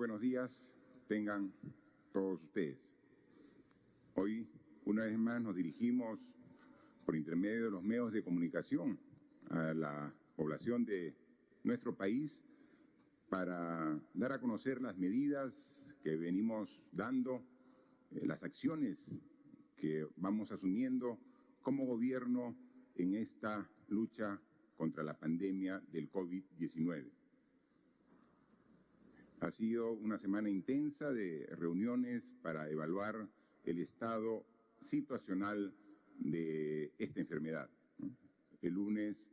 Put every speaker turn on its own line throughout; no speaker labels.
buenos días tengan todos ustedes. Hoy, una vez más, nos dirigimos por intermedio de los medios de comunicación a la población de nuestro país para dar a conocer las medidas que venimos dando, las acciones que vamos asumiendo como gobierno en esta lucha contra la pandemia del COVID-19. Ha sido una semana intensa de reuniones para evaluar el estado situacional de esta enfermedad. El lunes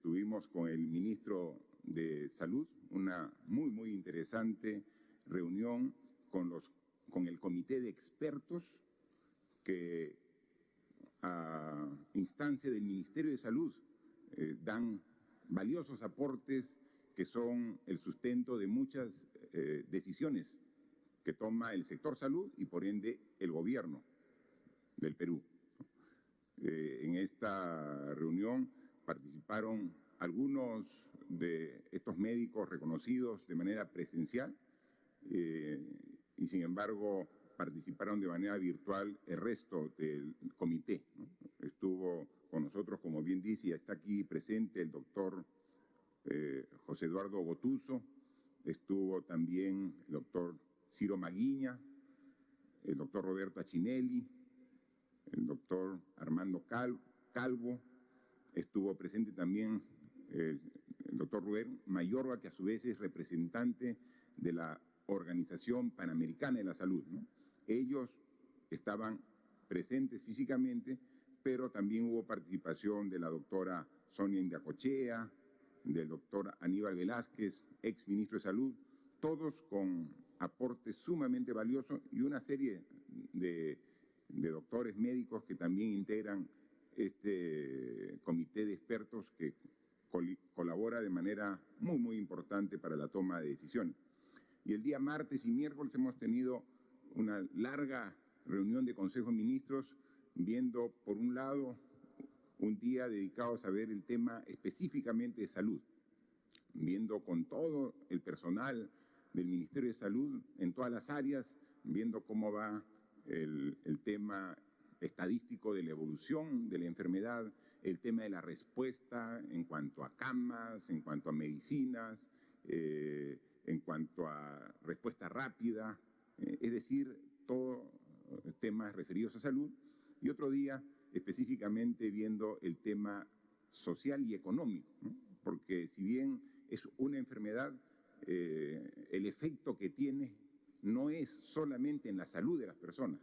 tuvimos con el ministro de Salud una muy interesante reunión con el comité de expertos que a instancia del Ministerio de Salud dan valiosos aportes que son el sustento de muchas decisiones que toma el sector salud y por ende el gobierno del Perú. En esta reunión participaron algunos de estos médicos reconocidos de manera presencial y sin embargo participaron de manera virtual el resto del comité, ¿no? Estuvo con nosotros, como bien dice, y está aquí presente el doctor José Eduardo Gotuso, estuvo también el doctor Ciro Maguiña, el doctor Roberto Achinelli, el doctor Armando Calvo, estuvo presente también el doctor Rubén Mayorga, que a su vez es representante de la Organización Panamericana de la Salud, ¿no? Ellos estaban presentes físicamente, pero también hubo participación de la doctora Sonia Indacochea, del doctor Aníbal Velázquez, ex ministro de Salud, todos con aportes sumamente valiosos y una serie de doctores médicos que también integran este comité de expertos que colabora de manera muy importante para la toma de decisiones. Y el día martes y miércoles hemos tenido una larga reunión de Consejo de Ministros viendo, por un lado, un día dedicado a ver el tema específicamente de salud, viendo con todo el personal del Ministerio de Salud en todas las áreas, viendo cómo va el tema estadístico de la evolución de la enfermedad, el tema de la respuesta en cuanto a camas, en cuanto a medicinas, en cuanto a respuesta rápida, es decir, todos temas referidos a salud, y otro día específicamente viendo el tema social y económico, ¿no? Porque si bien es una enfermedad, el efecto que tiene no es solamente en la salud de las personas,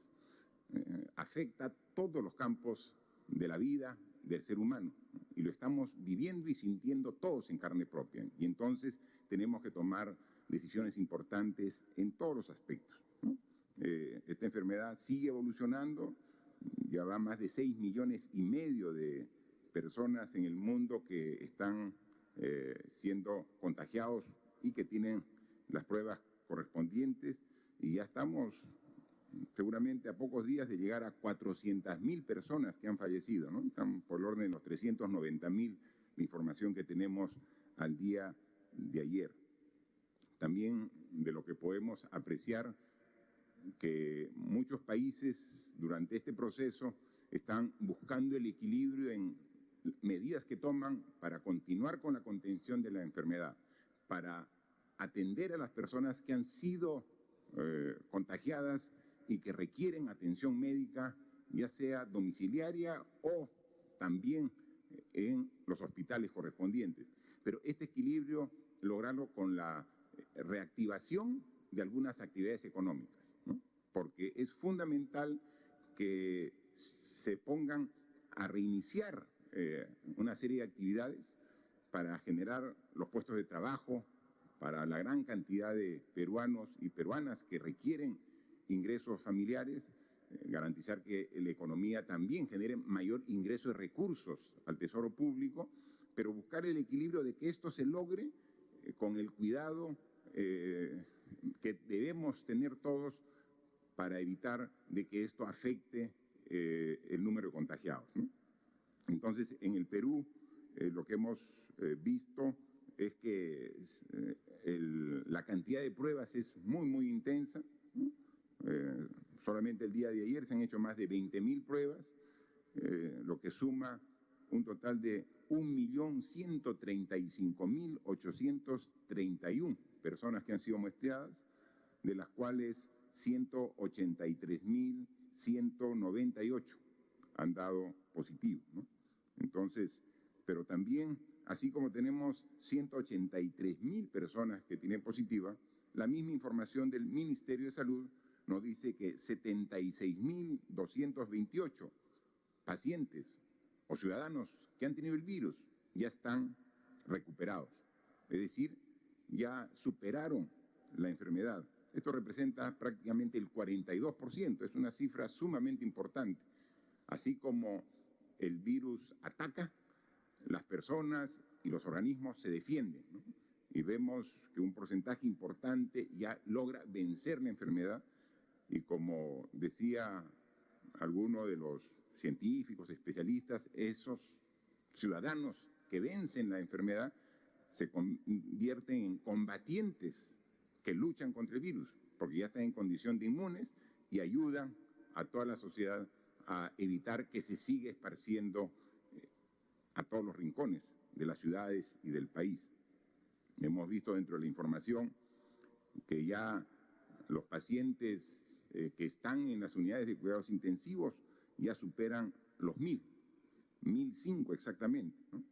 afecta a todos los campos de la vida del ser humano, ¿no? Y lo estamos viviendo y sintiendo todos en carne propia, y entonces tenemos que tomar decisiones importantes en todos los aspectos, ¿no? Esta enfermedad sigue evolucionando, ya va más de 6,5 millones de personas en el mundo que están siendo contagiados y que tienen las pruebas correspondientes, y ya estamos seguramente a pocos días de llegar a 400,000 personas que han fallecido, ¿no? Están por el orden de los 390,000, la información que tenemos al día de ayer. También de lo que podemos apreciar que muchos países durante este proceso están buscando el equilibrio en medidas que toman para continuar con la contención de la enfermedad, para atender a las personas que han sido contagiadas y que requieren atención médica, ya sea domiciliaria o también en los hospitales correspondientes. Pero este equilibrio, lograrlo con la reactivación de algunas actividades económicas, ¿no? Porque es fundamental que se pongan a reiniciar una serie de actividades para generar los puestos de trabajo para la gran cantidad de peruanos y peruanas que requieren ingresos familiares, garantizar que la economía también genere mayor ingreso de recursos al tesoro público, pero buscar el equilibrio de que esto se logre con el cuidado que debemos tener todos para evitar de que esto afecte el número de contagiados, ¿no? Entonces, en el Perú, lo que hemos visto es que La cantidad de pruebas es muy intensa, ¿no? Solamente el día de ayer se han hecho más de 20.000 pruebas, lo que suma un total de 1.135.831 personas que han sido muestreadas, de las cuales 183.198 han dado positivo, ¿no? Entonces, pero también, así como tenemos 183.000 personas que tienen positiva, la misma información del Ministerio de Salud nos dice que 76.228 pacientes o ciudadanos que han tenido el virus ya están recuperados. Es decir, ya superaron la enfermedad. Esto representa prácticamente el 42%, es una cifra sumamente importante. Así como el virus ataca, las personas y los organismos se defienden, ¿no? Y vemos que un porcentaje importante ya logra vencer la enfermedad y, como decía alguno de los científicos, especialistas, esos ciudadanos que vencen la enfermedad se convierten en combatientes que luchan contra el virus, porque ya están en condición de inmunes y ayudan a toda la sociedad a evitar que se siga esparciendo a todos los rincones de las ciudades y del país. Hemos visto dentro de la información que ya los pacientes que están en las unidades de cuidados intensivos ya superan los 1.005 exactamente, ¿no?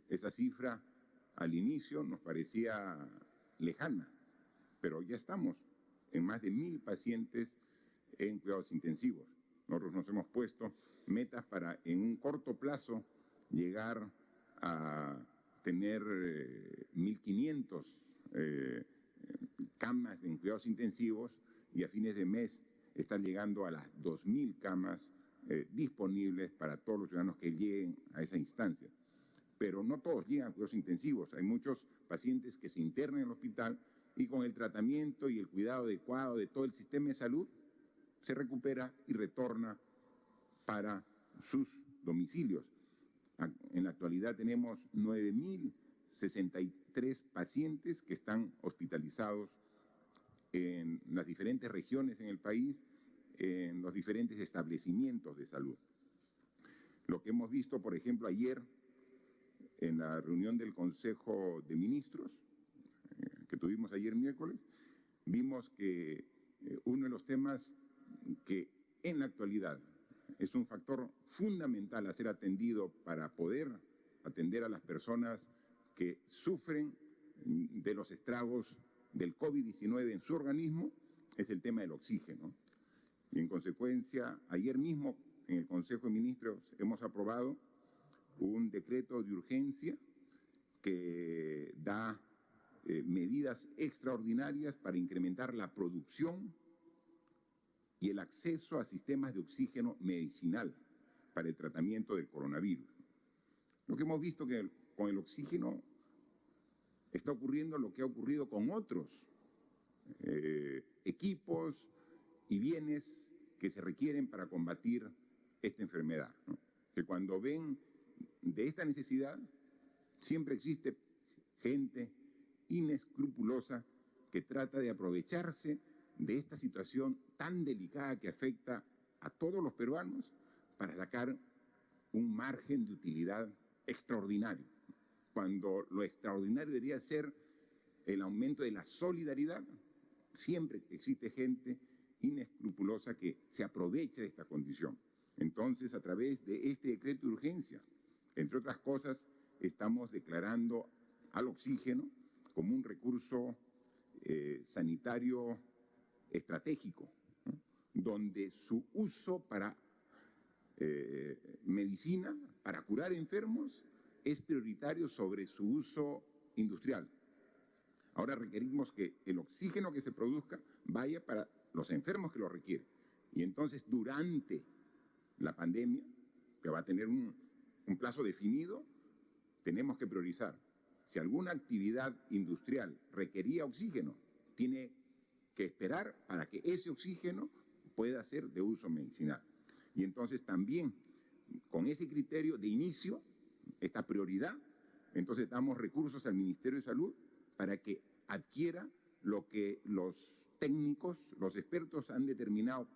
Esa cifra al inicio nos parecía lejana, pero ya estamos en más de 1.000 pacientes en cuidados intensivos. Nosotros nos hemos puesto metas para en un corto plazo llegar a tener 1.500 camas en cuidados intensivos y a fines de mes están llegando a las 2.000 camas disponibles para todos los ciudadanos que lleguen a esa instancia. Pero no todos llegan a cuidados intensivos. Hay muchos pacientes que se internan en el hospital y con el tratamiento y el cuidado adecuado de todo el sistema de salud se recupera y retorna para sus domicilios. En la actualidad tenemos 9.063 pacientes que están hospitalizados en las diferentes regiones en el país, en los diferentes establecimientos de salud. Lo que hemos visto, por ejemplo, ayer en la reunión del Consejo de Ministros, que tuvimos ayer miércoles, vimos que uno de los temas que en la actualidad es un factor fundamental a ser atendido para poder atender a las personas que sufren de los estragos del COVID-19 en su organismo, es el tema del oxígeno. Y en consecuencia, ayer mismo en el Consejo de Ministros hemos aprobado un decreto de urgencia que da medidas extraordinarias para incrementar la producción y el acceso a sistemas de oxígeno medicinal para el tratamiento del coronavirus. Lo que hemos visto que con el oxígeno está ocurriendo lo que ha ocurrido con otros equipos y bienes que se requieren para combatir esta enfermedad, ¿no? Que cuando ven de esta necesidad, siempre existe gente inescrupulosa que trata de aprovecharse de esta situación tan delicada que afecta a todos los peruanos para sacar un margen de utilidad extraordinario, cuando lo extraordinario debería ser el aumento de la solidaridad. Siempre existe gente inescrupulosa que se aprovecha de esta condición. Entonces, a través de este decreto de urgencia, entre otras cosas, estamos declarando al oxígeno como un recurso sanitario estratégico, ¿no? Donde su uso para medicina, para curar enfermos, es prioritario sobre su uso industrial. Ahora requerimos que el oxígeno que se produzca vaya para los enfermos que lo requieren. Y entonces, durante la pandemia, que va a tener un plazo definido, tenemos que priorizar. Si alguna actividad industrial requería oxígeno, tiene que esperar para que ese oxígeno pueda ser de uso medicinal. Y entonces también, con ese criterio de inicio, esta prioridad, entonces damos recursos al Ministerio de Salud para que adquiera lo que los técnicos, los expertos han determinado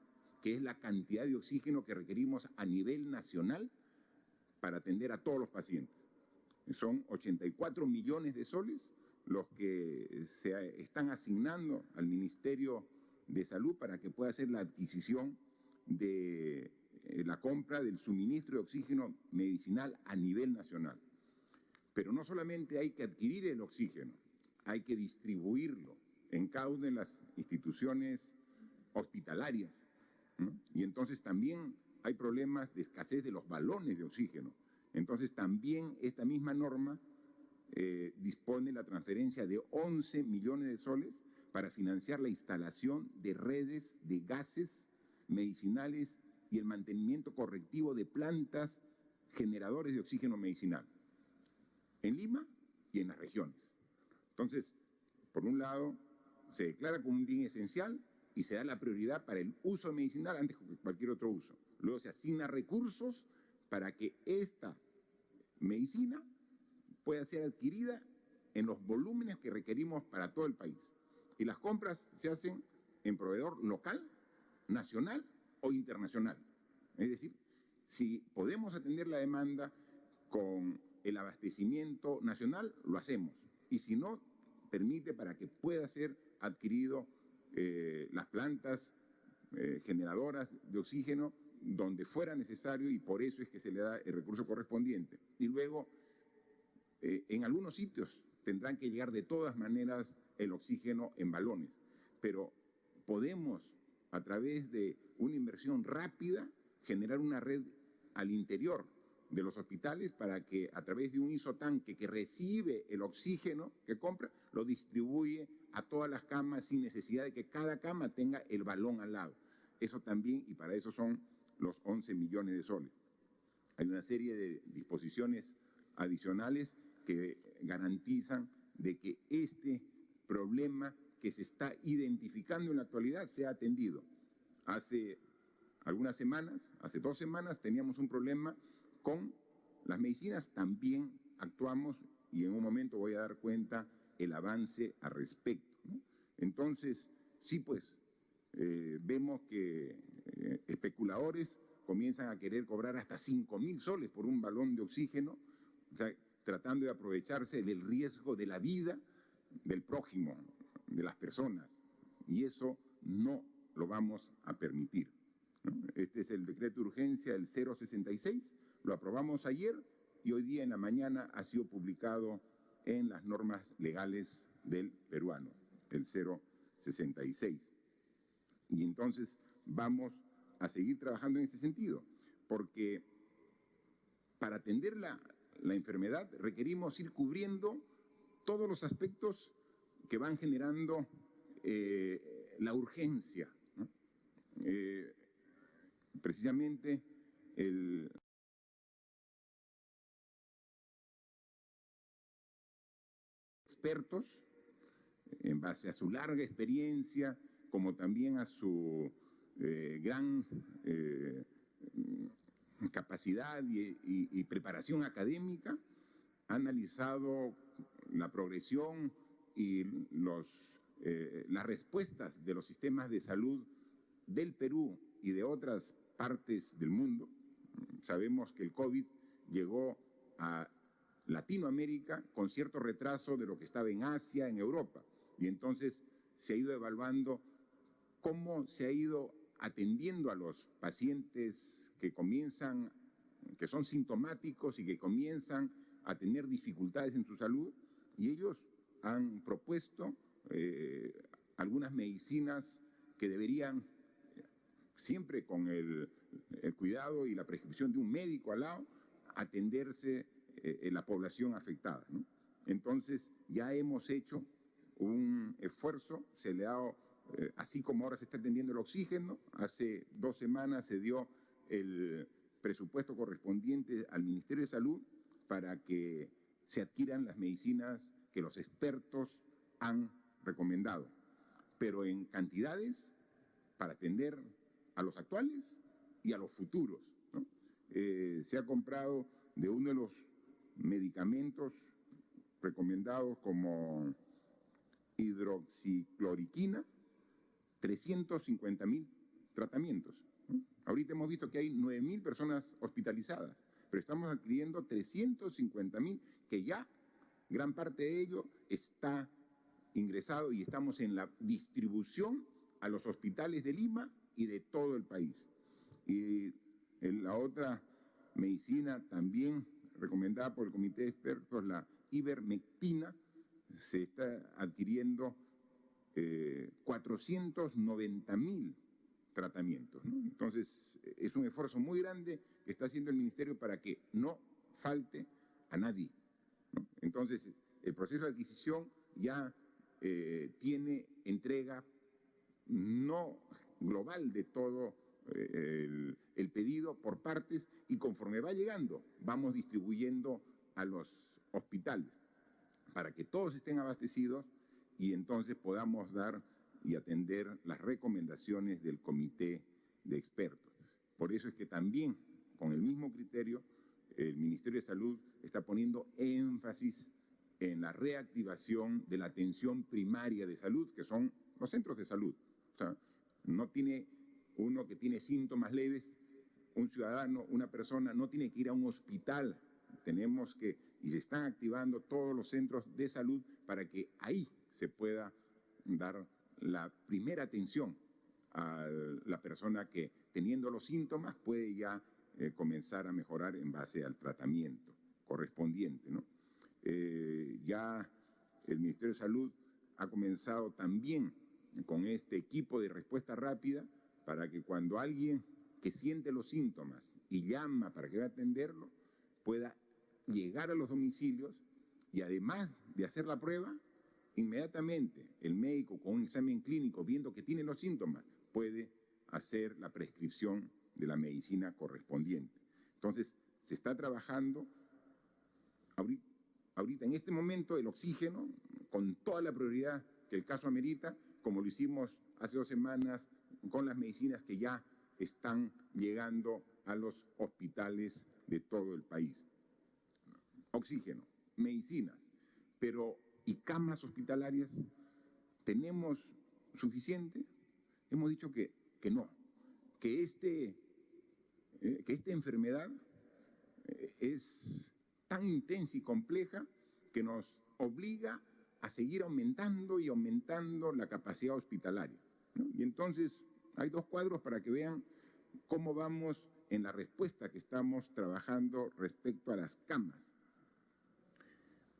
que es la cantidad de oxígeno que requerimos a nivel nacional para atender a todos los pacientes. Son 84 millones de soles los que se están asignando al Ministerio de Salud para que pueda hacer la adquisición de la compra del suministro de oxígeno medicinal a nivel nacional. Pero no solamente hay que adquirir el oxígeno, hay que distribuirlo en cada una de las instituciones hospitalarias, ¿no? Y entonces también hay problemas de escasez de los balones de oxígeno. Entonces también esta misma norma dispone la transferencia de 11 millones de soles para financiar la instalación de redes de gases medicinales y el mantenimiento correctivo de plantas generadores de oxígeno medicinal en Lima y en las regiones. Entonces, por un lado, se declara como un bien esencial y se da la prioridad para el uso medicinal antes que cualquier otro uso. Luego se asigna recursos para que esta medicina pueda ser adquirida en los volúmenes que requerimos para todo el país. Y las compras se hacen en proveedor local, nacional o internacional. Es decir, si podemos atender la demanda con el abastecimiento nacional, lo hacemos. Y si no, permite para que pueda ser adquirido las plantas generadoras de oxígeno donde fuera necesario, y por eso es que se le da el recurso correspondiente. Y luego, en algunos sitios tendrán que llegar de todas maneras el oxígeno en balones, pero podemos, a través de una inversión rápida, generar una red al interior de los hospitales para que a través de un isotanque que recibe el oxígeno que compra, lo distribuye a todas las camas sin necesidad de que cada cama tenga el balón al lado. Eso también, y para eso son los 11 millones de soles. Hay una serie de disposiciones adicionales que garantizan de que este problema que se está identificando en la actualidad sea atendido. Hace algunas semanas, hace 2 semanas, teníamos un problema con las medicinas, también actuamos y en un momento voy a dar cuenta el avance al respecto, ¿no? Entonces, sí, pues, vemos que especuladores comienzan a querer cobrar hasta 5.000 soles por un balón de oxígeno, o sea, tratando de aprovecharse del riesgo de la vida del prójimo, de las personas, y eso no lo vamos a permitir, ¿no? Este es el decreto de urgencia, el 066, lo aprobamos ayer y hoy día en la mañana ha sido publicado en las normas legales del peruano, el 066. Y entonces vamos a seguir trabajando en ese sentido, porque para atender la enfermedad requerimos ir cubriendo todos los aspectos que van generando la urgencia, ¿no? Precisamente expertos, en base a su larga experiencia, como también a su gran capacidad y preparación académica, ha analizado la progresión y las respuestas de los sistemas de salud del Perú y de otras partes del mundo. Sabemos que el COVID llegó a Latinoamérica con cierto retraso de lo que estaba en Asia, en Europa, y entonces se ha ido evaluando cómo se ha ido atendiendo a los pacientes que son sintomáticos y que comienzan a tener dificultades en su salud, y ellos han propuesto algunas medicinas que deberían, siempre con el cuidado y la prescripción de un médico al lado, atenderse en la población afectada, ¿no? Entonces, ya hemos hecho un esfuerzo, se le ha dado, así como ahora se está atendiendo el oxígeno, hace 2 semanas se dio el presupuesto correspondiente al Ministerio de Salud para que se adquieran las medicinas que los expertos han recomendado, pero en cantidades para atender a los actuales y a los futuros, ¿no? Se ha comprado de uno de los medicamentos recomendados como hidroxicloroquina, 350.000 tratamientos, ¿no? Ahorita hemos visto que hay 9.000 personas hospitalizadas, pero estamos adquiriendo 350.000, que ya gran parte de ello está ingresado y estamos en la distribución a los hospitales de Lima y de todo el país. Y la otra medicina también recomendada por el comité de expertos, la ivermectina, se está adquiriendo 490.000 tratamientos, ¿no? Entonces, es un esfuerzo muy grande que está haciendo el Ministerio para que no falte a nadie, ¿no? Entonces, el proceso de adquisición ya tiene entrega no global de todo el pedido por partes, y conforme va llegando, vamos distribuyendo a los hospitales para que todos estén abastecidos y entonces podamos dar y atender las recomendaciones del comité de expertos. Por eso es que también, con el mismo criterio, el Ministerio de Salud está poniendo énfasis en la reactivación de la atención primaria de salud, que son los centros de salud. O sea, no tiene uno que tiene síntomas leves, un ciudadano, una persona, no tiene que ir a un hospital. Tenemos que, y se están activando todos los centros de salud para que ahí se pueda dar la primera atención a la persona que, teniendo los síntomas, puede ya comenzar a mejorar en base al tratamiento correspondiente, ¿no? Ya el Ministerio de Salud ha comenzado también con este equipo de respuesta rápida para que cuando alguien que siente los síntomas y llama para que vaya a atenderlo, pueda llegar a los domicilios y, además de hacer la prueba, inmediatamente el médico, con un examen clínico, viendo que tiene los síntomas, puede hacer la prescripción de la medicina correspondiente. Entonces, se está trabajando ahorita, en este momento, el oxígeno, con toda la prioridad que el caso amerita, como lo hicimos hace 2 semanas con las medicinas que ya están llegando a los hospitales de todo el país. Oxígeno, medicinas, pero ¿y camas hospitalarias? ¿Tenemos suficiente? Hemos dicho que no, que esta enfermedad es tan intensa y compleja que nos obliga a seguir aumentando y aumentando la capacidad hospitalaria, ¿no? Y entonces hay 2 cuadros para que vean cómo vamos en la respuesta que estamos trabajando respecto a las camas.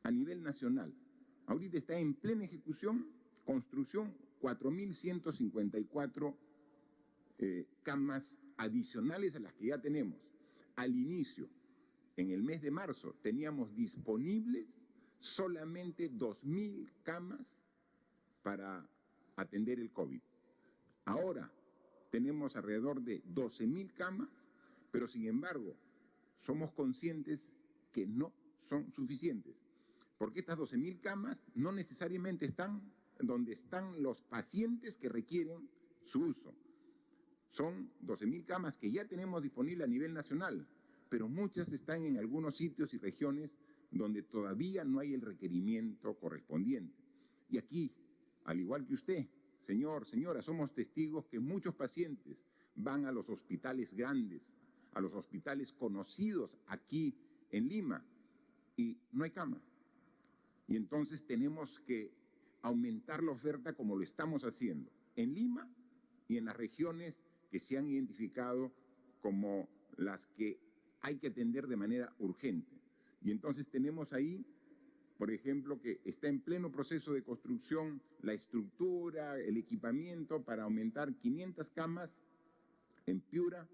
A nivel nacional, ahorita está en plena ejecución, construcción, 4.154 camas adicionales a las que ya tenemos. Al inicio, en el mes de marzo, teníamos disponibles solamente 2.000 camas para atender el COVID. Ahora tenemos alrededor de 12.000 camas, pero sin embargo somos conscientes que no son suficientes, porque estas 12.000 camas no necesariamente están donde están los pacientes que requieren su uso. Son 12.000 camas que ya tenemos disponibles a nivel nacional, pero muchas están en algunos sitios y regiones donde todavía no hay el requerimiento correspondiente. Y aquí, al igual que usted, señor, señora, somos testigos que muchos pacientes van a los hospitales grandes, a los hospitales conocidos aquí en Lima, y no hay cama. Y entonces tenemos que aumentar la oferta como lo estamos haciendo en Lima y en las regiones que se han identificado como las que hay que atender de manera urgente. Y entonces tenemos ahí, por ejemplo, que está en pleno proceso de construcción la estructura, el equipamiento para aumentar 500 camas en Piura,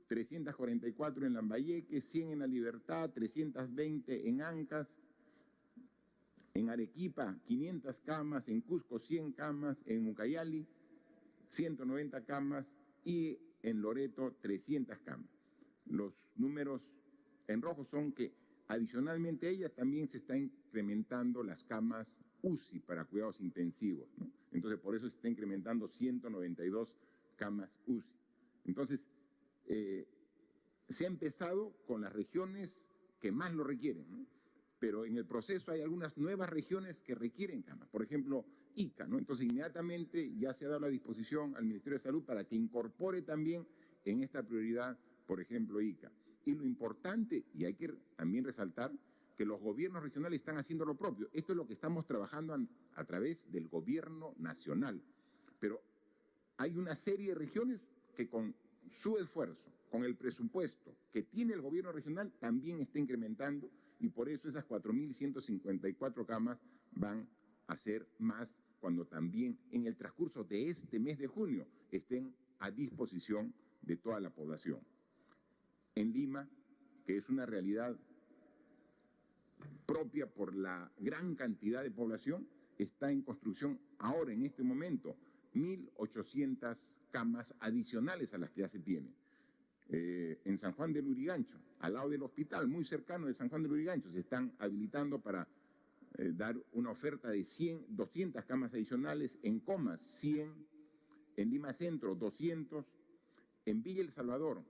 344 en Lambayeque, 100 en La Libertad, 320 en Ancas, en Arequipa 500 camas, en Cusco 100 camas, en Ucayali 190 camas y en Loreto 300 camas. Los números en rojo son que adicionalmente a ellas también se están incrementando las camas UCI para cuidados intensivos, ¿no? Entonces por eso se está incrementando 192 camas UCI. Entonces se ha empezado con las regiones que más lo requieren, ¿no? pero en el proceso hay algunas nuevas regiones que requieren camas, por ejemplo, Ica, ¿no? Entonces, inmediatamente ya se ha dado la disposición al Ministerio de Salud para que incorpore también en esta prioridad, por ejemplo, Ica. Y lo importante, y hay que también resaltar, que los gobiernos regionales están haciendo lo propio. Esto es lo que estamos trabajando a través del gobierno nacional. Pero hay una serie de regiones que con su esfuerzo, con el presupuesto que tiene el gobierno regional, también está incrementando, y por eso esas 4.154 camas van a ser más cuando también en el transcurso de este mes de junio estén a disposición de toda la población. En Lima, que es una realidad propia por la gran cantidad de población, está en construcción ahora, en este momento, 1.800 camas adicionales a las que ya se tienen. En San Juan del Lurigancho, al lado del hospital, muy cercano de San Juan del Lurigancho, se están habilitando para dar una oferta de 200 camas adicionales, en Comas 100, en Lima Centro 200, en Villa El Salvador,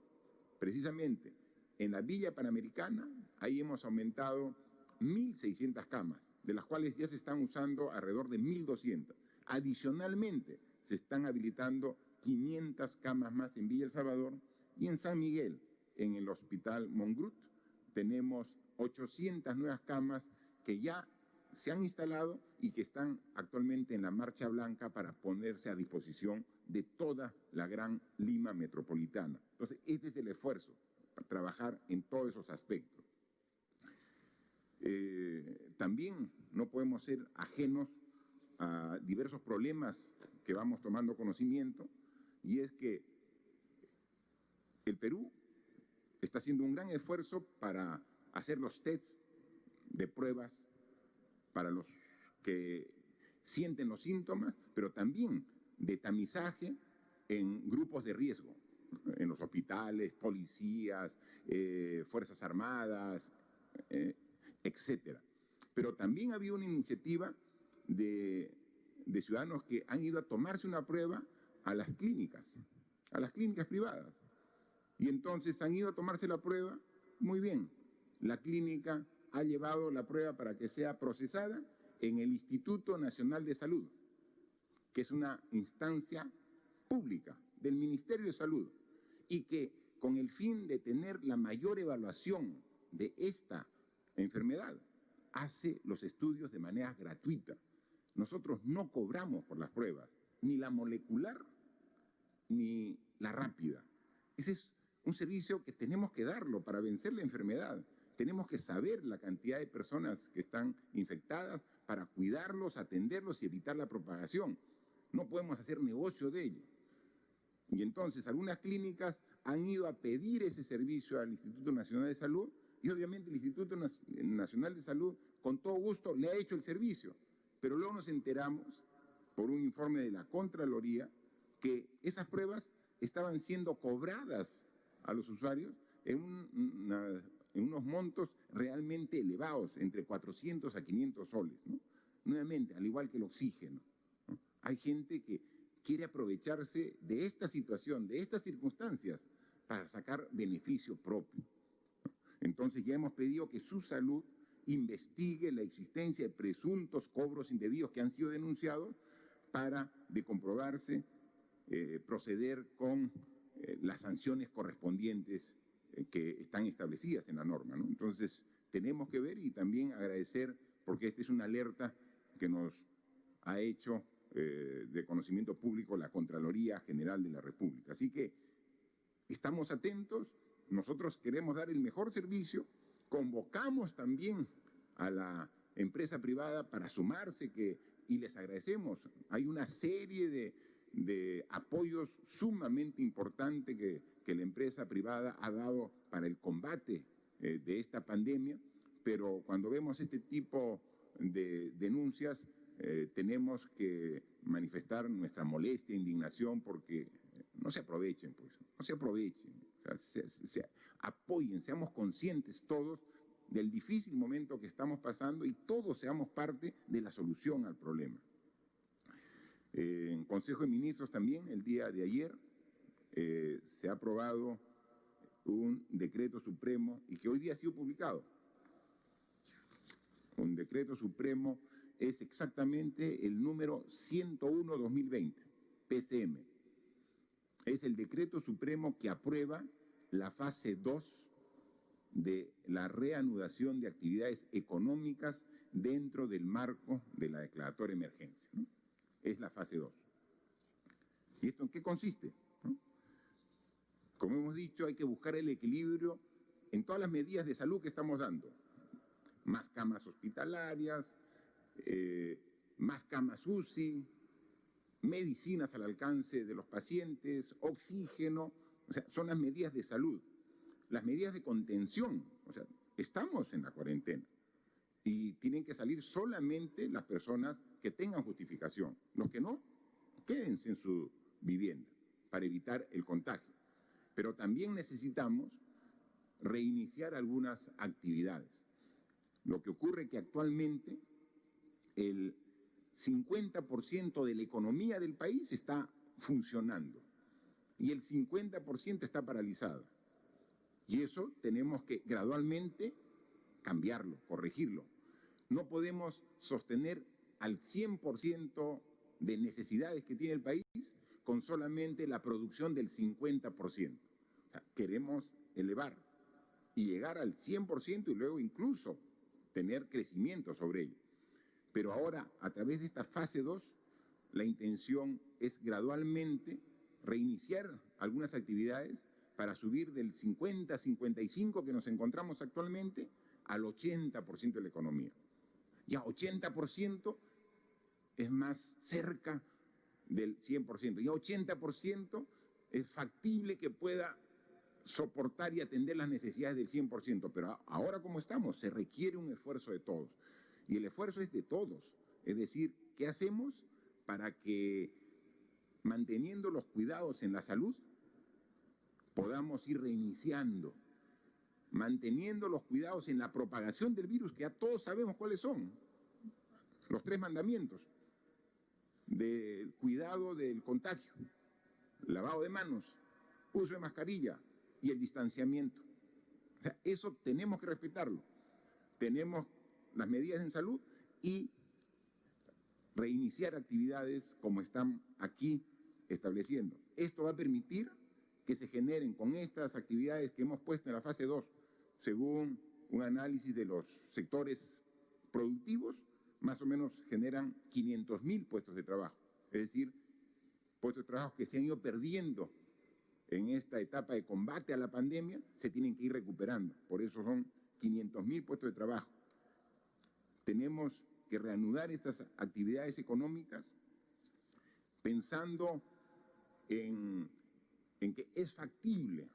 precisamente en la Villa Panamericana, ahí hemos aumentado 1.600 camas, de las cuales ya se están usando alrededor de 1.200. Adicionalmente, se están habilitando 500 camas más en Villa El Salvador, y en San Miguel, en el Hospital Mongrut, tenemos 800 nuevas camas que ya se han instalado y que están actualmente en la marcha blanca para ponerse a disposición de toda la gran Lima metropolitana. Entonces, este es el esfuerzo para trabajar en todos esos aspectos. También no podemos ser ajenos a diversos problemas que vamos tomando conocimiento, y es que el Perú está haciendo un gran esfuerzo para hacer los tests de pruebas para los que sienten los síntomas, pero también de tamizaje en grupos de riesgo, en los hospitales, policías, Fuerzas Armadas, etcétera. Pero también había una iniciativa de ciudadanos que han ido a tomarse una prueba a las clínicas privadas. Y entonces han ido a tomarse la prueba, muy bien, la clínica ha llevado la prueba para que sea procesada en el Instituto Nacional de Salud, que es una instancia pública del Ministerio de Salud, y que con el fin de tener la mayor evaluación de esta enfermedad, hace los estudios de manera gratuita. Nosotros no cobramos por las pruebas, ni la molecular, ni la rápida. Ese es un servicio que tenemos que darlo para vencer la enfermedad. Tenemos que saber la cantidad de personas que están infectadas para cuidarlos, atenderlos y evitar la propagación. No podemos hacer negocio de ello. Y entonces algunas clínicas han ido a pedir ese servicio al Instituto Nacional de Salud, y obviamente el Instituto Nacional de Salud con todo gusto le ha hecho el servicio. Pero luego nos enteramos, por un informe de la Contraloría, que esas pruebas estaban siendo cobradas a los usuarios en unos montos realmente elevados, entre 400 a 500 soles, ¿no? Nuevamente, al igual que el oxígeno, ¿no? Hay gente que quiere aprovecharse de esta situación, de estas circunstancias, para sacar beneficio propio. Entonces ya hemos pedido que su salud investigue la existencia de presuntos cobros indebidos que han sido denunciados para, de comprobarse, proceder con las sanciones correspondientes que están establecidas en la norma, ¿no? Entonces, tenemos que ver y también agradecer, porque esta es una alerta que nos ha hecho de conocimiento público la Contraloría General de la República. Así que estamos atentos, nosotros queremos dar el mejor servicio, convocamos también a la empresa privada para sumarse, y les agradecemos. Hay una serie de apoyos sumamente importantes que la empresa privada ha dado para el combate de esta pandemia, pero cuando vemos este tipo de denuncias, tenemos que manifestar nuestra molestia e indignación, porque no se aprovechen, pues, no se aprovechen, o sea, apoyen, seamos conscientes todos del difícil momento que estamos pasando y todos seamos parte de la solución al problema. En Consejo de Ministros también, el día de ayer, se ha aprobado un decreto supremo y que hoy día ha sido publicado, un decreto supremo, es exactamente el número 101/2020, PCM. Es el decreto supremo que aprueba la fase 2 de la reanudación de actividades económicas dentro del marco de la declaratoria de emergencia, ¿no? Es la fase 2. ¿Y esto en qué consiste? ¿No? Como hemos dicho, hay que buscar el equilibrio en todas las medidas de salud que estamos dando. Más camas hospitalarias, más camas UCI, medicinas al alcance de los pacientes, oxígeno, o sea, son las medidas de salud. Las medidas de contención, o sea, estamos en la cuarentena y tienen que salir solamente las personas que tengan justificación. Los que no, quédense en su vivienda para evitar el contagio. Pero también necesitamos reiniciar algunas actividades. Lo que ocurre es que actualmente el 50% de la economía del país está funcionando y el 50% está paralizada. Y eso tenemos que gradualmente cambiarlo, corregirlo. No podemos sostener al 100% de necesidades que tiene el país con solamente la producción del 50%. O sea, queremos elevar y llegar al 100% y luego incluso tener crecimiento sobre ello. Pero ahora, a través de esta fase 2, la intención es gradualmente reiniciar algunas actividades para subir del 50-55 que nos encontramos actualmente al 80% de la economía. Ya 80% es más cerca del 100%. Ya 80% es factible que pueda soportar y atender las necesidades del 100%. Pero ahora como estamos, se requiere un esfuerzo de todos. Y el esfuerzo es de todos. Es decir, ¿qué hacemos para que, manteniendo los cuidados en la salud, podamos ir reiniciando, manteniendo los cuidados en la propagación del virus, que ya todos sabemos cuáles son? Los 3 mandamientos del cuidado del contagio: lavado de manos, uso de mascarilla y el distanciamiento. O sea, eso tenemos que respetarlo. Tenemos las medidas en salud y reiniciar actividades como están aquí estableciendo. Esto va a permitir que se generen con estas actividades que hemos puesto en la fase 2, según un análisis de los sectores productivos, más o menos generan 500.000 puestos de trabajo. Es decir, puestos de trabajo que se han ido perdiendo en esta etapa de combate a la pandemia, se tienen que ir recuperando. Por eso son 500.000 puestos de trabajo. Tenemos que reanudar estas actividades económicas pensando en que es factible,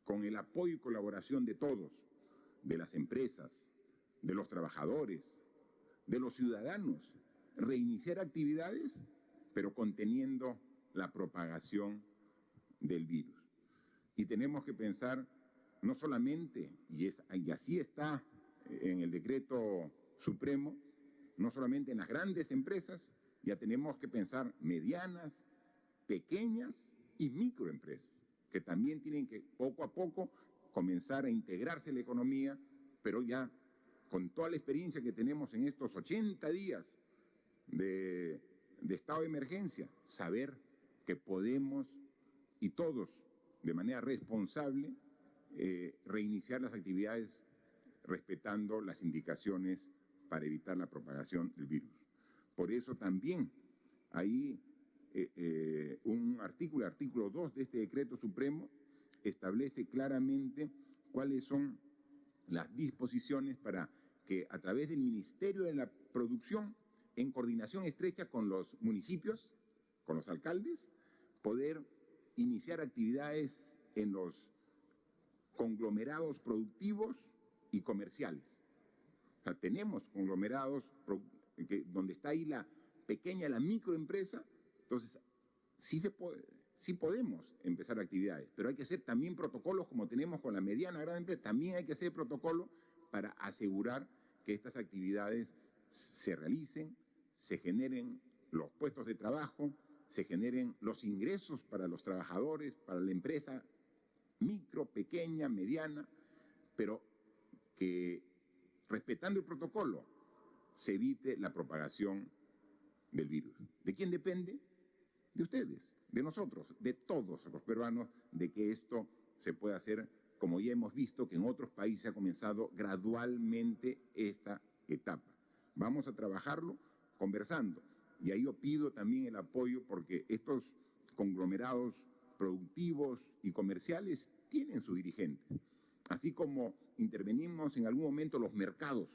con el apoyo y colaboración de todos, de las empresas, de los trabajadores, de los ciudadanos, reiniciar actividades, pero conteniendo la propagación del virus. Y tenemos que pensar no solamente, y así está en el decreto supremo, no solamente en las grandes empresas, ya tenemos que pensar medianas, pequeñas y microempresas, que también tienen que poco a poco comenzar a integrarse en la economía, pero ya con toda la experiencia que tenemos en estos 80 días de estado de emergencia, saber que podemos, y todos de manera responsable, reiniciar las actividades respetando las indicaciones para evitar la propagación del virus. Por eso también ahí un artículo, el artículo 2 de este decreto supremo, establece claramente cuáles son las disposiciones para que a través del Ministerio de la Producción, en coordinación estrecha con los municipios, con los alcaldes, poder iniciar actividades en los conglomerados productivos y comerciales. O sea, tenemos conglomerados donde está ahí la pequeña, la microempresa, entonces sí podemos empezar actividades, pero hay que hacer también protocolos como tenemos con la mediana, gran empresa, también hay que hacer protocolos para asegurar que estas actividades se realicen, se generen los puestos de trabajo, se generen los ingresos para los trabajadores, para la empresa micro, pequeña, mediana, pero que respetando el protocolo, se evite la propagación del virus. ¿De quién depende? De ustedes, de nosotros, de todos los peruanos, de que esto se pueda hacer, como ya hemos visto que en otros países ha comenzado gradualmente esta etapa. Vamos a trabajarlo conversando. Y ahí yo pido también el apoyo porque estos conglomerados productivos y comerciales tienen sus dirigentes. Así como intervenimos en algún momento los mercados,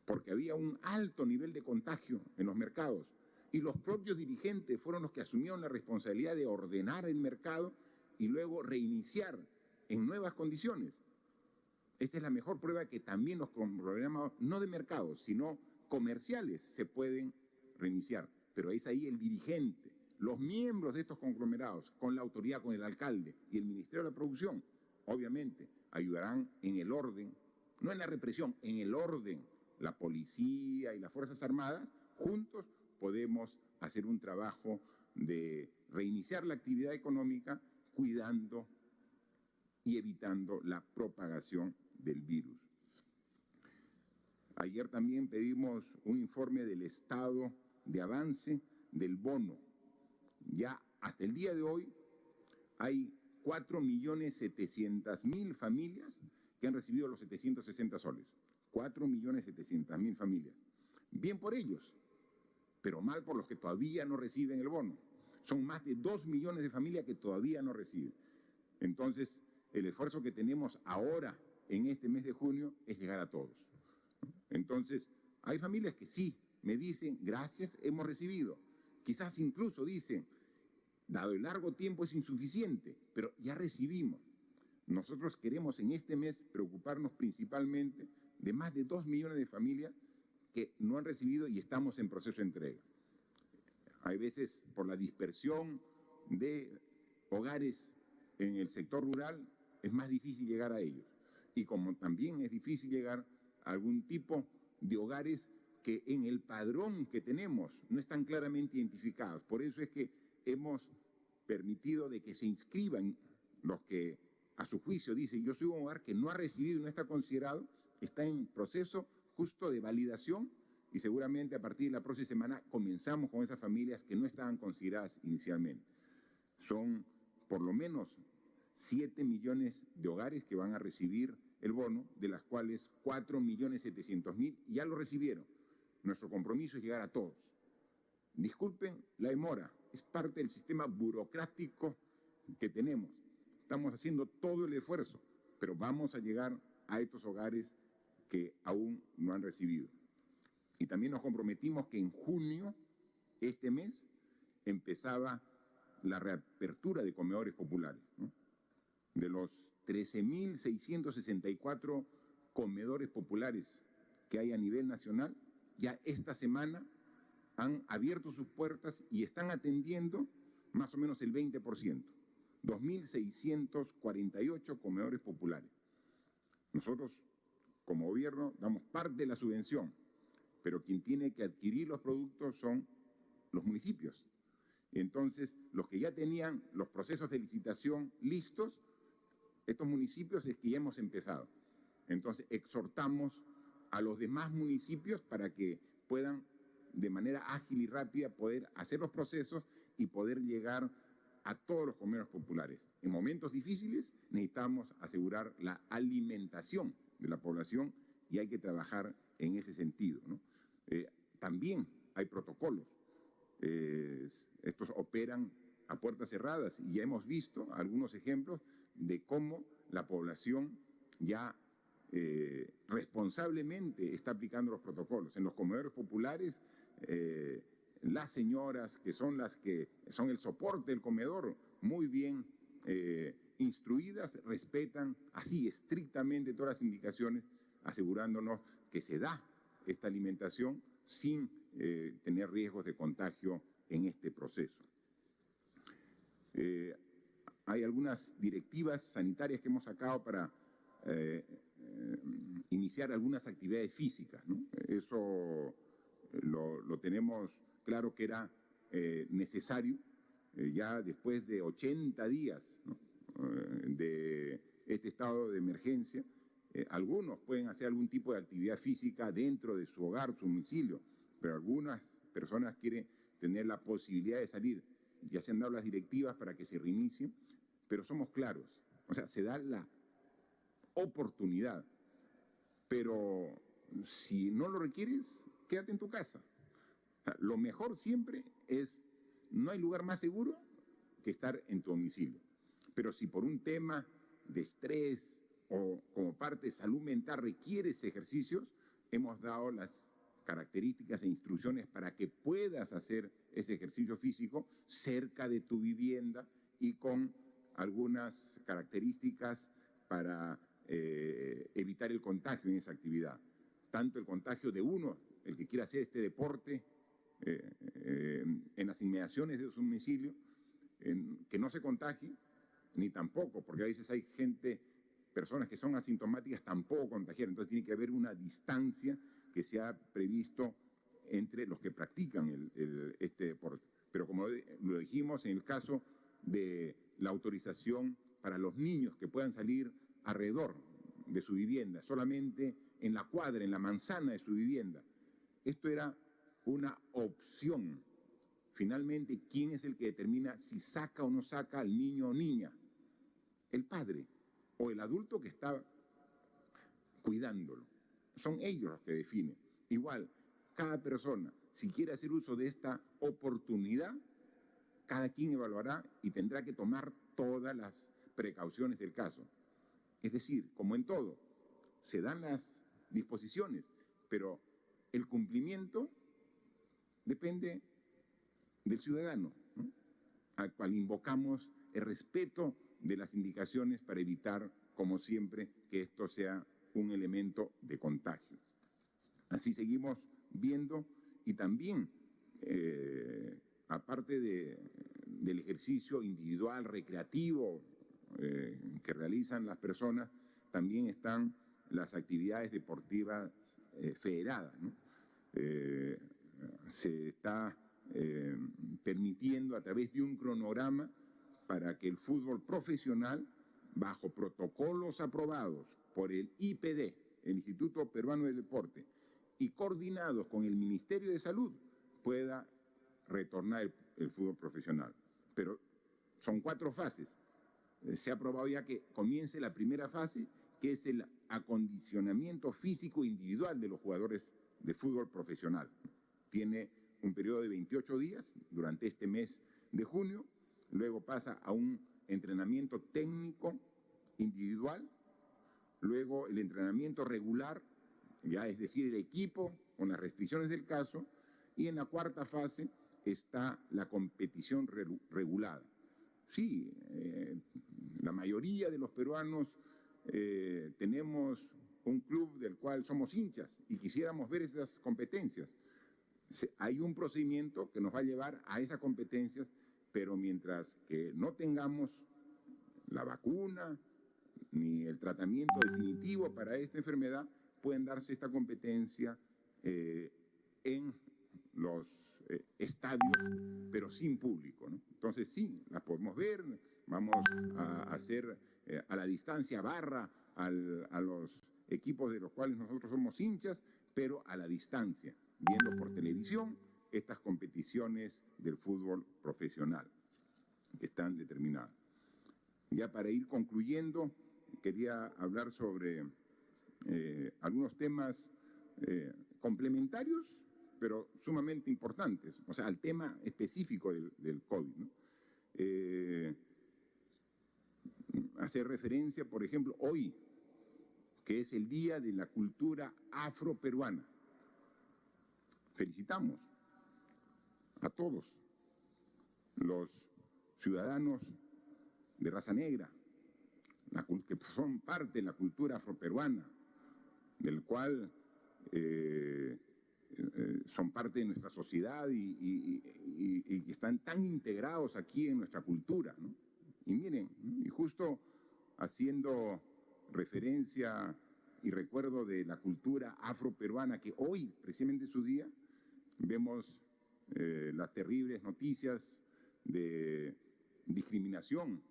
porque había un alto nivel de contagio en los mercados, y los propios dirigentes fueron los que asumieron la responsabilidad de ordenar el mercado y luego reiniciar en nuevas condiciones. Esta es la mejor prueba que también los conglomerados, no de mercados, sino comerciales, se pueden reiniciar. Pero es ahí el dirigente, los miembros de estos conglomerados, con la autoridad, con el alcalde y el Ministerio de la Producción, obviamente, ayudarán en el orden, no en la represión, en el orden. La policía y las Fuerzas Armadas, juntos podemos hacer un trabajo de reiniciar la actividad económica cuidando y evitando la propagación del virus. Ayer también pedimos un informe del estado de avance del bono. Ya hasta el día de hoy hay 4.700.000 familias que han recibido los 760 soles. 4.700.000 familias. Bien por ellos, pero mal por los que todavía no reciben el bono. Son más de 2 millones de familias que todavía no reciben. Entonces, el esfuerzo que tenemos ahora, en este mes de junio, es llegar a todos. Entonces, hay familias que sí, me dicen, gracias, hemos recibido. Quizás incluso dicen, dado el largo tiempo es insuficiente, pero ya recibimos. Nosotros queremos en este mes preocuparnos principalmente de más de 2 millones de familias que no han recibido y estamos en proceso de entrega. Hay veces, por la dispersión de hogares en el sector rural, es más difícil llegar a ellos. Y como también es difícil llegar a algún tipo de hogares que en el padrón que tenemos no están claramente identificados. Por eso es que hemos permitido de que se inscriban los que a su juicio dicen, yo soy un hogar que no ha recibido y no está considerado, está en proceso justo de validación y seguramente a partir de la próxima semana comenzamos con esas familias que no estaban consideradas inicialmente. Son por lo menos 7 millones de hogares que van a recibir el bono, de las cuales 4.700.000 ya lo recibieron. Nuestro compromiso es llegar a todos. Disculpen la demora, es parte del sistema burocrático que tenemos. Estamos haciendo todo el esfuerzo, pero vamos a llegar a estos hogares que aún no han recibido. Y también nos comprometimos que en junio, este mes, empezaba la reapertura de comedores populares, ¿no? De los 13.664 comedores populares que hay a nivel nacional, ya esta semana han abierto sus puertas y están atendiendo más o menos el 20%. 2.648 comedores populares. Nosotros, como gobierno, damos parte de la subvención, pero quien tiene que adquirir los productos son los municipios. Entonces, los que ya tenían los procesos de licitación listos, estos municipios es que ya hemos empezado. Entonces, exhortamos a los demás municipios para que puedan, de manera ágil y rápida, poder hacer los procesos y poder llegar a todos los comedores populares. En momentos difíciles necesitamos asegurar la alimentación de la población y hay que trabajar en ese sentido, ¿no? También hay protocolos. Estos operan a puertas cerradas y ya hemos visto algunos ejemplos de cómo la población ya responsablemente está aplicando los protocolos. En los comedores populares, las señoras que son las que son el soporte del comedor, muy bien instruidas, respetan así estrictamente todas las indicaciones, asegurándonos que se da esta alimentación sin tener riesgos de contagio en este proceso. Hay algunas directivas sanitarias que hemos sacado para iniciar algunas actividades físicas, ¿no? Eso lo tenemos claro que era necesario, ya después de 80 días, ¿no? De este estado de emergencia, Algunos pueden hacer algún tipo de actividad física dentro de su hogar, su domicilio, pero algunas personas quieren tener la posibilidad de salir. Ya se han dado las directivas para que se reinicien, pero somos claros. O sea, se da la oportunidad, pero si no lo requieres, quédate en tu casa. O sea, lo mejor siempre es, no hay lugar más seguro que estar en tu domicilio. Pero si por un tema de estrés o como parte de salud mental requieres ejercicios, hemos dado las características e instrucciones para que puedas hacer ese ejercicio físico cerca de tu vivienda y con algunas características para evitar el contagio en esa actividad. Tanto el contagio de uno, el que quiera hacer este deporte en las inmediaciones de su domicilio, que no se contagie, ni tampoco, porque a veces hay personas que son asintomáticas, tampoco contagiar. Entonces tiene que haber una distancia que se ha previsto entre los que practican este deporte. Pero como lo dijimos, en el caso de la autorización para los niños que puedan salir alrededor de su vivienda, solamente en la cuadra, en la manzana de su vivienda, esto era una opción. Finalmente, ¿quién es el que determina si saca o no saca al niño o niña? El padre o el adulto que está cuidándolo. Son ellos los que definen. Igual, cada persona, si quiere hacer uso de esta oportunidad, cada quien evaluará y tendrá que tomar todas las precauciones del caso. Es decir, como en todo, se dan las disposiciones, pero el cumplimiento depende del ciudadano, ¿no?, al cual invocamos el respeto de las indicaciones para evitar, como siempre, que esto sea un elemento de contagio. Así seguimos viendo y también, aparte del ejercicio individual, recreativo, que realizan las personas, también están las actividades deportivas federadas, ¿no? Se está permitiendo a través de un cronograma para que el fútbol profesional, bajo protocolos aprobados por el IPD, el Instituto Peruano del Deporte, y coordinados con el Ministerio de Salud, pueda retornar el fútbol profesional. Pero son 4 fases. Se ha aprobado ya que comience la primera fase, que es el acondicionamiento físico individual de los jugadores de fútbol profesional. Tiene un periodo de 28 días durante este mes de junio, luego pasa a un entrenamiento técnico individual, luego el entrenamiento regular, ya es decir, el equipo con las restricciones del caso, y en la 4ª fase está la competición regulada. Sí, la mayoría de los peruanos tenemos un club del cual somos hinchas y quisiéramos ver esas competencias. Hay un procedimiento que nos va a llevar a esas competencias, pero mientras que no tengamos la vacuna ni el tratamiento definitivo para esta enfermedad, pueden darse esta competencia en los estadios, pero sin público, ¿no? Entonces sí, las podemos ver, vamos a hacer a la distancia barra a los equipos de los cuales nosotros somos hinchas, pero a la distancia, viendo por televisión estas competiciones del fútbol profesional que están determinadas. Ya para ir concluyendo, quería hablar sobre algunos temas complementarios, pero sumamente importantes, o sea, al tema específico del COVID, ¿no? Hacer referencia, por ejemplo, hoy, que es el Día de la Cultura Afroperuana. Felicitamos a todos los ciudadanos de raza negra, que son parte de la cultura afroperuana, del cual son parte de nuestra sociedad y están tan integrados aquí en nuestra cultura, ¿no? Y miren, y justo haciendo referencia y recuerdo de la cultura afroperuana, que hoy, precisamente es su día, vemos las terribles noticias de discriminación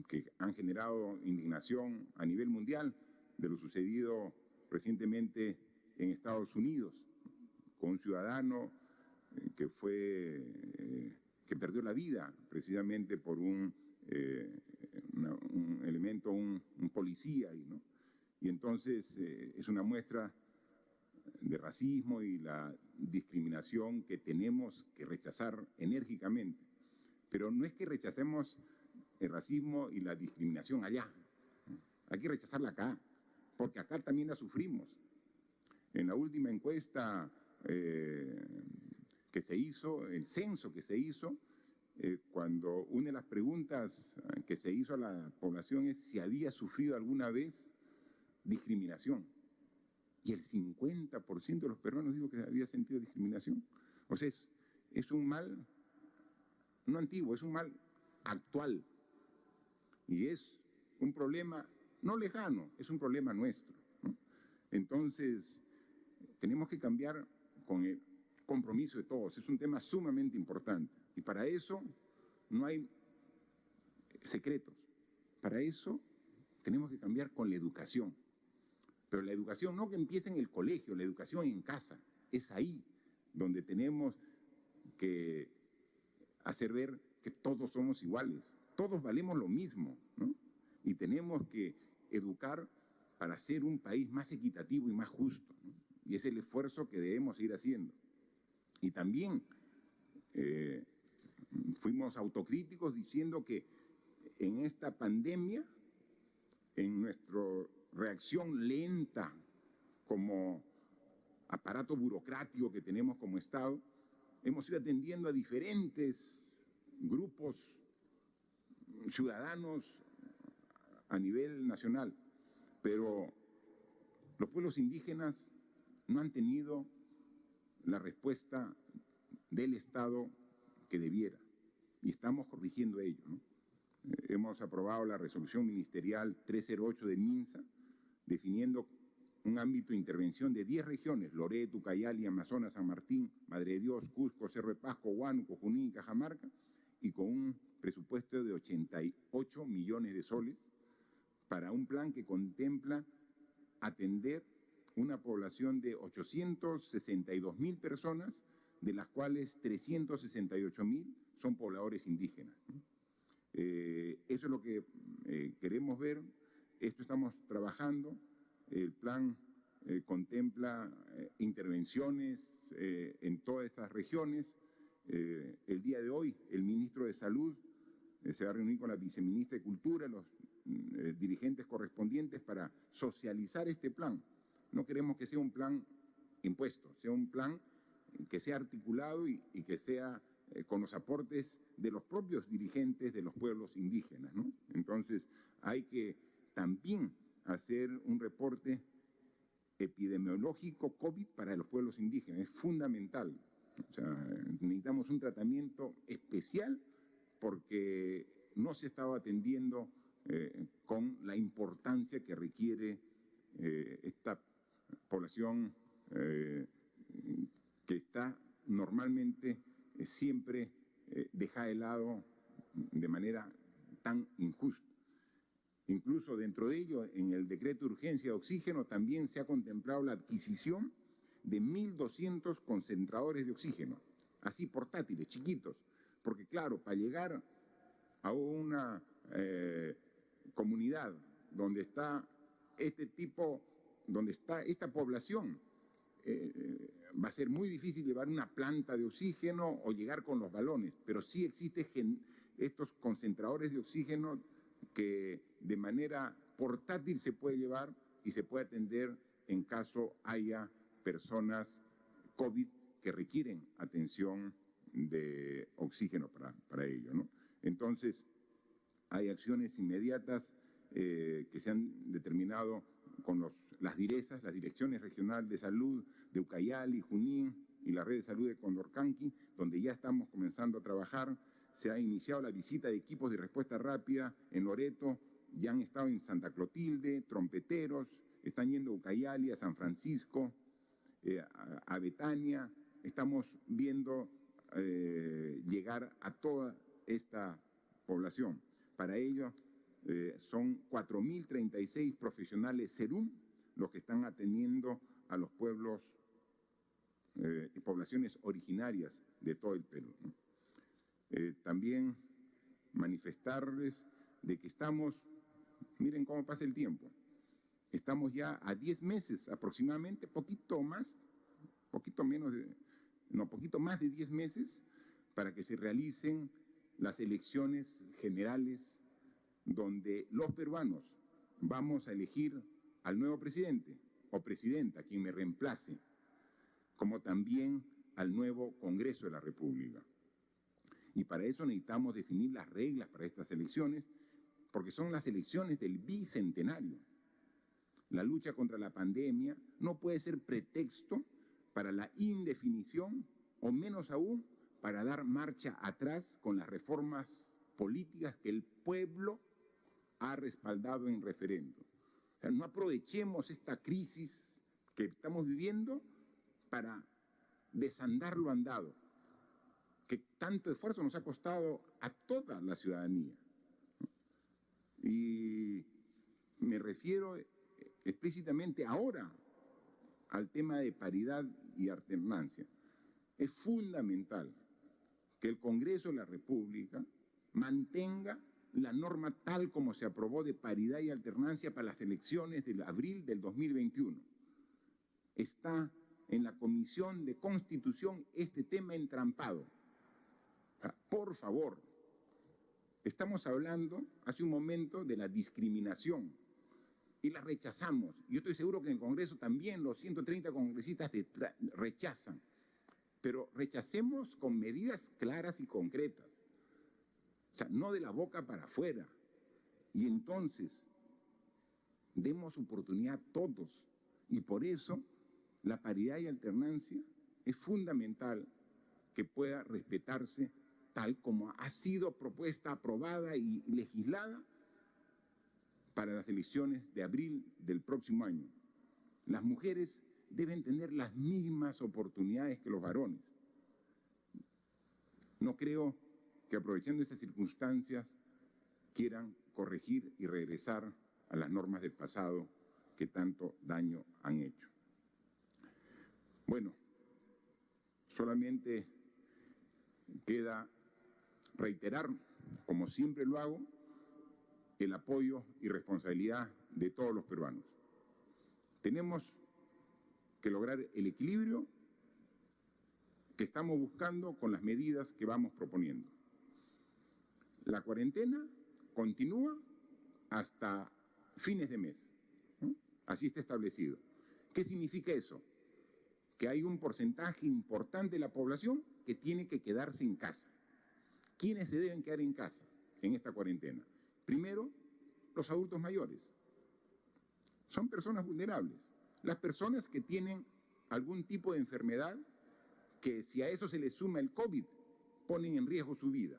que que han generado indignación a nivel mundial de lo sucedido recientemente en Estados Unidos, con un ciudadano que perdió la vida precisamente por un elemento, un policía, ¿no? Y entonces es una muestra de racismo y la discriminación que tenemos que rechazar enérgicamente. Pero no es que rechacemos el racismo y la discriminación allá, hay que rechazarla acá, porque acá también la sufrimos. En la última encuesta que se hizo, el censo que se hizo, cuando una de las preguntas que se hizo a la población es si había sufrido alguna vez discriminación. Y el 50% de los peruanos dijo que había sentido discriminación. O sea, es un mal, no antiguo, es un mal actual. Y es un problema no lejano, es un problema nuestro, ¿no? Entonces, tenemos que cambiar con el compromiso de todos. Es un tema sumamente importante. Y para eso no hay secretos. Para eso tenemos que cambiar con la educación. Pero la educación no que empiece en el colegio, la educación en casa. Es ahí donde tenemos que hacer ver que todos somos iguales. Todos valemos lo mismo, ¿no? Y tenemos que educar para ser un país más equitativo y más justo, ¿no? Y es el esfuerzo que debemos ir haciendo. Y también fuimos autocríticos diciendo que en esta pandemia, en nuestra reacción lenta como aparato burocrático que tenemos como Estado, hemos ido atendiendo a diferentes grupos ciudadanos a nivel nacional, pero los pueblos indígenas no han tenido la respuesta del Estado que debiera, y estamos corrigiendo ello, ¿no? Hemos aprobado la resolución ministerial 308 de MINSA, definiendo un ámbito de intervención de 10 regiones, Loreto, Ucayali, Amazonas, San Martín, Madre de Dios, Cusco, Cerro de Pasco, Huánuco, Junín y Cajamarca, y con un presupuesto de 88 millones de soles para un plan que contempla atender una población de 862.000 personas, de las cuales 368.000 son pobladores indígenas. Eso es lo que queremos ver, esto estamos trabajando. El plan contempla intervenciones en todas estas regiones. El día de hoy el ministro de Salud se va a reunir con la viceministra de Cultura, los dirigentes correspondientes para socializar este plan. No queremos que sea un plan impuesto, sea un plan que sea articulado y que sea con los aportes de los propios dirigentes de los pueblos indígenas, ¿no? Entonces, hay que también hacer un reporte epidemiológico COVID para los pueblos indígenas. Es fundamental. O sea, necesitamos un tratamiento especial porque no se estaba atendiendo con la importancia que requiere esta población que está normalmente siempre dejada de lado de manera tan injusta. Incluso dentro de ello, en el decreto de urgencia de oxígeno también se ha contemplado la adquisición de 1.200 concentradores de oxígeno, así portátiles, chiquitos, porque claro, para llegar a una comunidad donde está donde está esta población, va a ser muy difícil llevar una planta de oxígeno o llegar con los balones, pero sí existen estos concentradores de oxígeno que de manera portátil se puede llevar y se puede atender en caso haya personas COVID que requieren atención de oxígeno para ello, ¿no? Entonces, hay acciones inmediatas que se han determinado con las DIRESAs, las Direcciones Regionales de Salud de Ucayali, Junín y la Red de Salud de Condorcanqui, donde ya estamos comenzando a trabajar. Se ha iniciado la visita de equipos de respuesta rápida en Loreto, ya han estado en Santa Clotilde, Trompeteros, están yendo a Ucayali, a San Francisco, a Betania. Estamos viendo llegar a toda esta población. Para ello son 4.036 profesionales SERUM los que están atendiendo a los pueblos y poblaciones originarias de todo el Perú, ¿no? También manifestarles de que estamos, miren cómo pasa el tiempo, estamos ya a 10 meses aproximadamente, poquito más de 10 meses para que se realicen las elecciones generales donde los peruanos vamos a elegir al nuevo presidente o presidenta, quien me reemplace, como también al nuevo Congreso de la República. Y para eso necesitamos definir las reglas para estas elecciones, porque son las elecciones del bicentenario. La lucha contra la pandemia no puede ser pretexto para la indefinición, o menos aún para dar marcha atrás con las reformas políticas que el pueblo ha respaldado en referéndum. O sea, no aprovechemos esta crisis que estamos viviendo para desandar lo andado, que tanto esfuerzo nos ha costado a toda la ciudadanía. Y me refiero explícitamente ahora al tema de paridad y alternancia. Es fundamental que el Congreso de la República mantenga la norma tal como se aprobó de paridad y alternancia para las elecciones de abril del 2021. Está en la Comisión de Constitución este tema entrampado. Por favor, estamos hablando hace un momento de la discriminación y la rechazamos. Yo estoy seguro que en el Congreso también los 130 congresistas rechazan, pero rechacemos con medidas claras y concretas. O sea, no de la boca para afuera. Y entonces, demos oportunidad a todos. Y por eso, la paridad y alternancia es fundamental que pueda respetarse tal como ha sido propuesta, aprobada y legislada para las elecciones de abril del próximo año. Las mujeres deben tener las mismas oportunidades que los varones. No creo que aprovechando estas circunstancias quieran corregir y regresar a las normas del pasado que tanto daño han hecho. Bueno, solamente queda reiterar, como siempre lo hago, el apoyo y responsabilidad de todos los peruanos. Tenemos que lograr el equilibrio que estamos buscando con las medidas que vamos proponiendo. La cuarentena continúa hasta fines de mes, ¿no? Así está establecido. ¿Qué significa eso? Que hay un porcentaje importante de la población que tiene que quedarse en casa. ¿Quiénes se deben quedar en casa en esta cuarentena? Primero, los adultos mayores. Son personas vulnerables. Las personas que tienen algún tipo de enfermedad que si a eso se le suma el COVID, ponen en riesgo su vida.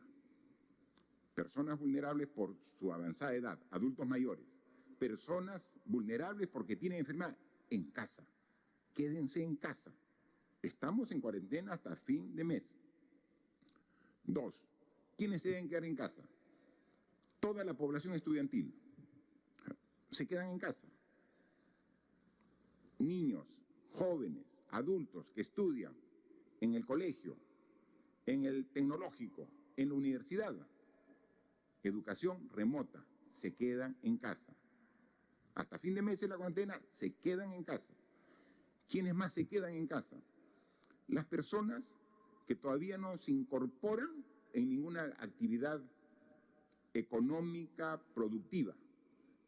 Personas vulnerables por su avanzada edad, adultos mayores. Personas vulnerables porque tienen enfermedad en casa. Quédense en casa. Estamos en cuarentena hasta fin de mes. 2. ¿Quiénes se deben quedar en casa? Toda la población estudiantil. Se quedan en casa. Niños, jóvenes, adultos que estudian en el colegio, en el tecnológico, en la universidad, educación remota, se quedan en casa. Hasta fin de mes de la cuarentena se quedan en casa. ¿Quiénes más se quedan en casa? Las personas que todavía no se incorporan en ninguna actividad económica productiva.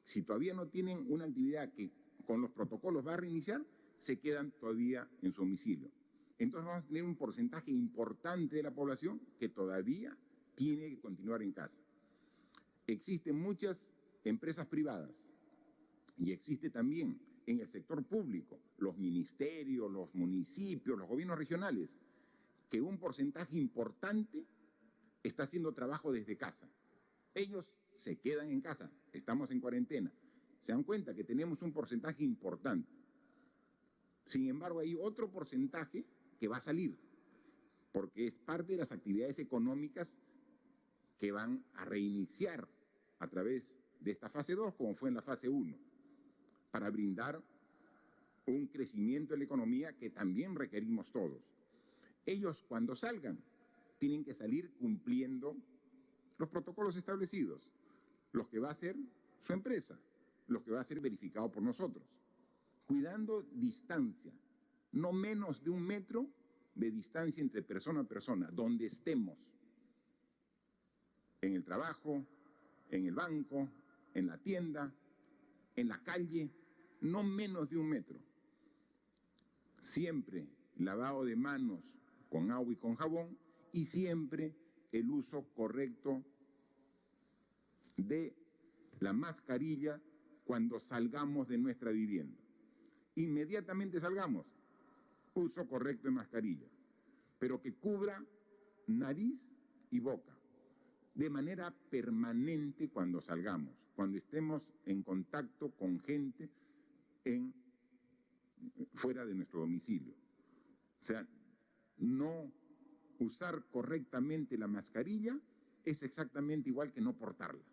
Si todavía no tienen una actividad que con los protocolos va a reiniciar, se quedan todavía en su domicilio. Entonces vamos a tener un porcentaje importante de la población que todavía tiene que continuar en casa. Existen muchas empresas privadas y existe también en el sector público, los ministerios, los municipios, los gobiernos regionales, que un porcentaje importante está haciendo trabajo desde casa. Ellos se quedan en casa, estamos en cuarentena. Se dan cuenta que tenemos un porcentaje importante. Sin embargo, hay otro porcentaje que va a salir, porque es parte de las actividades económicas que van a reiniciar a través de esta fase 2 como fue en la fase 1, para brindar un crecimiento de la economía que también requerimos todos. Ellos, cuando salgan, tienen que salir cumpliendo los protocolos establecidos, los que va a hacer su empresa, los que va a ser verificado por nosotros, cuidando distancia, no menos de 1 metro de distancia entre persona a persona, donde estemos, en el trabajo, en el banco, en la tienda, en la calle, no menos de 1 metro. Siempre lavado de manos con agua y con jabón y siempre el uso correcto de la mascarilla cuando salgamos de nuestra vivienda. Inmediatamente salgamos, uso correcto de mascarilla, pero que cubra nariz y boca, de manera permanente cuando salgamos, cuando estemos en contacto con gente fuera de nuestro domicilio. O sea, no usar correctamente la mascarilla es exactamente igual que no portarla.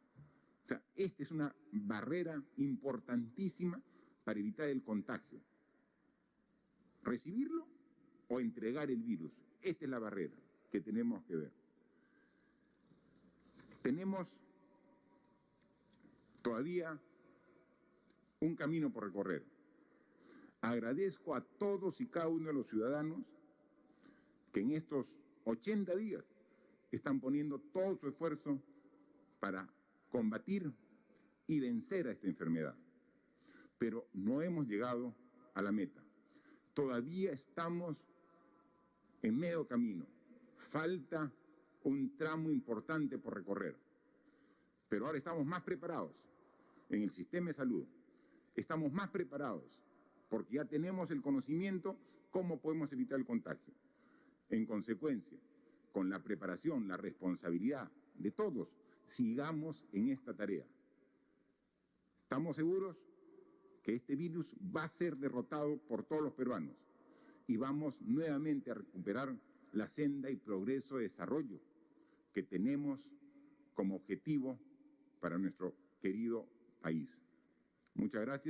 O sea, esta es una barrera importantísima para evitar el contagio. Recibirlo o entregar el virus. Esta es la barrera que tenemos que ver. Tenemos todavía un camino por recorrer. Agradezco a todos y cada uno de los ciudadanos que en estos 80 días están poniendo todo su esfuerzo para combatir y vencer a esta enfermedad. Pero no hemos llegado a la meta. Todavía estamos en medio camino. Falta un tramo importante por recorrer. Pero ahora estamos más preparados en el sistema de salud. Estamos más preparados porque ya tenemos el conocimiento cómo podemos evitar el contagio. En consecuencia, con la preparación, la responsabilidad de todos, sigamos en esta tarea. Estamos seguros que este virus va a ser derrotado por todos los peruanos y vamos nuevamente a recuperar la senda y progreso de desarrollo que tenemos como objetivo para nuestro querido país. Muchas gracias.